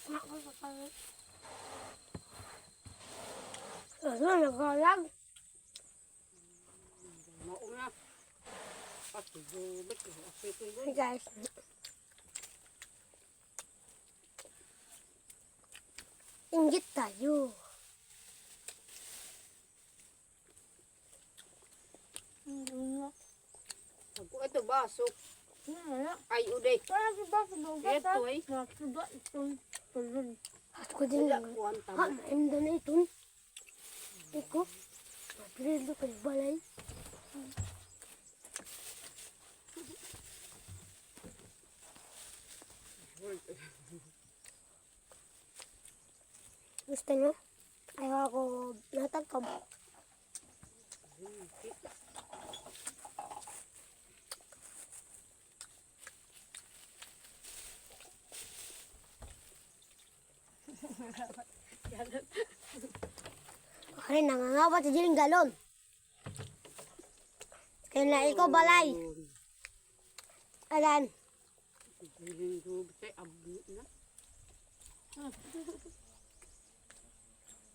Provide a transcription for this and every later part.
Ako sa kalit. Ano, nagkalag? Mauna. Pati gubit. Hey guys. Inggit tayo. Ako ito baso. Ano? Ay, uday. Para si ba sa bugat? Ito eh. Nasuda itong tulun. At ko din Wala lang. ko ang Ha, tama. naimda na ito. Iko. Mapililo kayo balay. Gusto nyo? Ayaw ako natagkab. Okay, nangangawat sa jiling galon. Kaya na ikaw balay. Alan. Biling gubit ay abli na.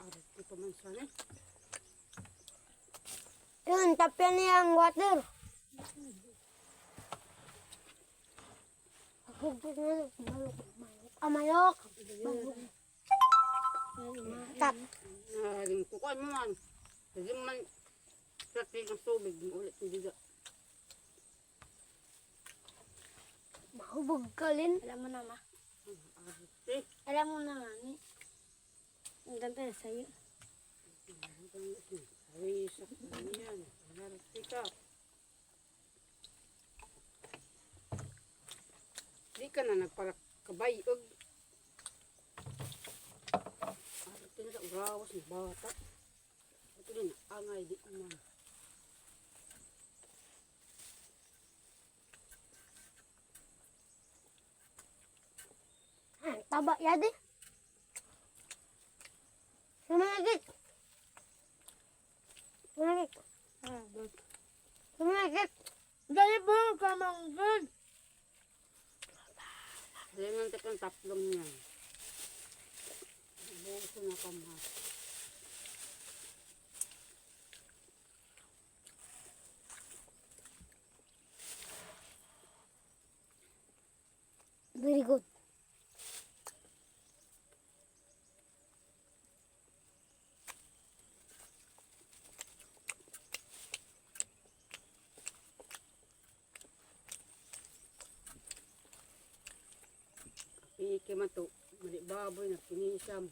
Arat ko pa man sana. Yun, tapyan niya ang water. Pagpagpag na, malok. Mayok. Malok. Tap. Nahaling kukuan mo man. Kasi man sa tigang tubig. Ulit hindi ka. Mahubog ka, Lin. Alam mo na, ma. Arte. Alam mo na, mami. Ang ganda na sa'yo. Ay, sa kanyan. Arte ka. Di ka na nagpakabayog. Arte na sa urawas ng bata. Ito din, angay di naman. Taba yadi. Sumanagit. Sumanagit. Sumanagit. Dali po ang kamanggod. Dahil man takang taplong yan. Buo ko na kamahal. Very good. Piki man to. Mali baboy na pinisam.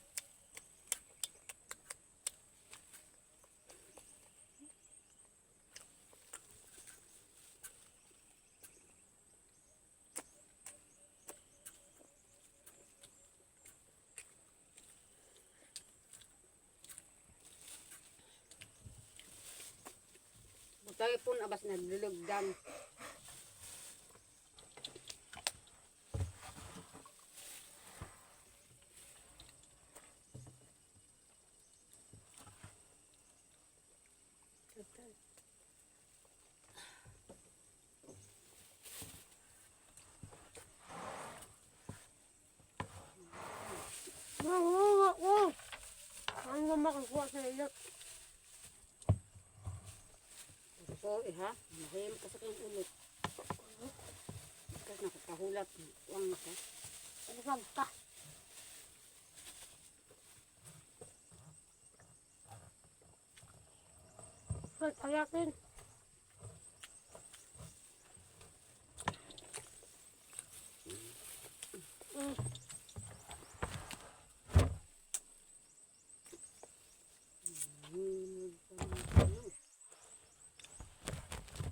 Butay po abas na lulugdang. Mahuwa ko. Ano ba makakuha sa ilot? Ito ha. Mahim ka sa kanyang ulit. Kasi nakakahulat. Huwag na ka. Ano ka ba? Ayakin.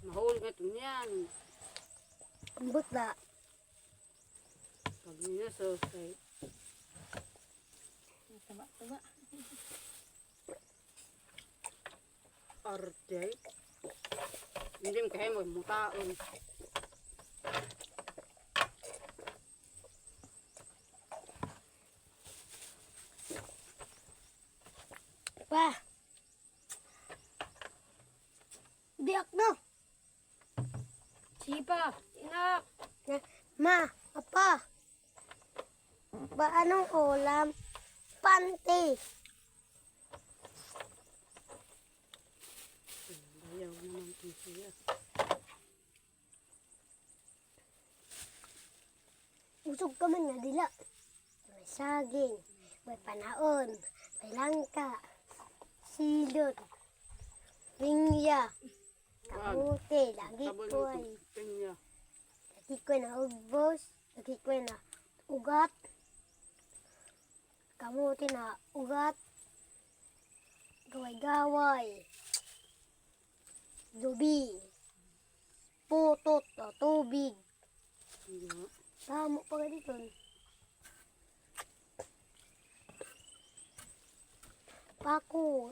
Mahul ka ito niyan. Ambot na. Pag ninasosay. Taba. Arte. Hindi mo kayo mo taon. Pa. Diak no. Sipa. Inak. Ma, apa? Ba anong ulam? Panty. Ayaw naman kung siya. Usog ka man nga dila. May saging, may panaon, may langka, silot, ringya, kamote, lagi Sabon ko mo ay, itong kanya. lagi ko na ugbos, lagi ko na ugat, kamote na ugat, gaway-gaway, lubi, putot o tubig. Iya. Tamo pa ka dito. Pakot.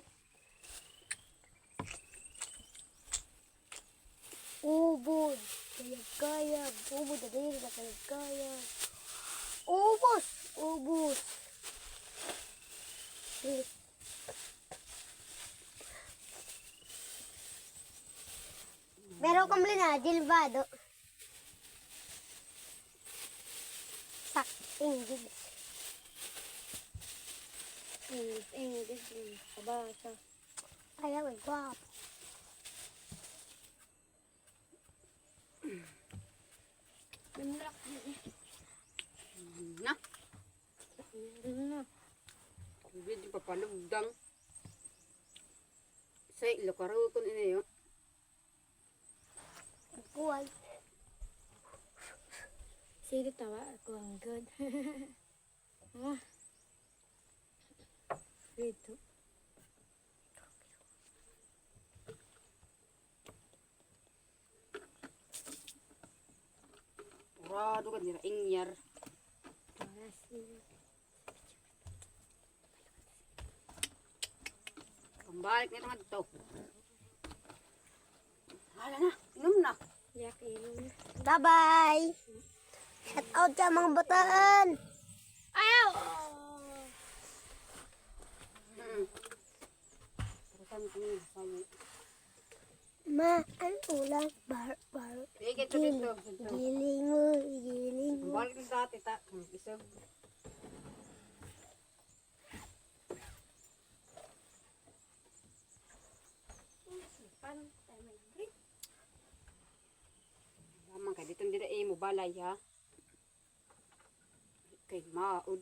Ubod. Kayag-kayag. Ubod na dahil na kayag-kayag. Ubos. Ubos. Meron kang na, dilbado. Sakting gid. English. Kabasa. Ayaw, ay guwapo. Namlak. Na. Na. Hindi papalugdang. Sa ilo karo ko ini yo. Kuwal. Sige tawa ako ang good. Ah. Dito. Urado ka nila ingyar. Para sila. Pambalik nito nga dito. Hala na, inom na. Yak ilong. Bye-bye. Shout out sa mga bataan. Ayaw! Pagkatan ko yun, sabi. Ma, ang ulang bar. Sige, ito dito. Giling mo, giling mo. Pambalik nito dati, ta. Isog. Paano tayo may break? Lamang ka, dito nila mo balay, ha? Kay maod.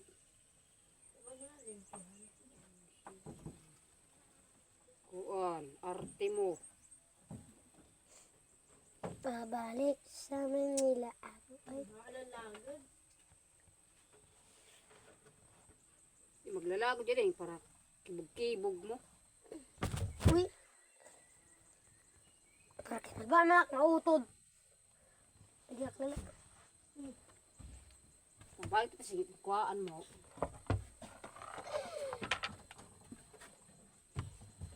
Kuan, arte mo. Pabalik sa Manila. Ako ay Maglalago dyan eh, para kibog-kibog mo. uy. Para kinagbanak na utod. Nagyak na lang. Pambalik ito, sige, kuhaan mo.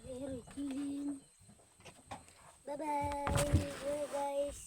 Very killing. Bye-bye. Bye guys.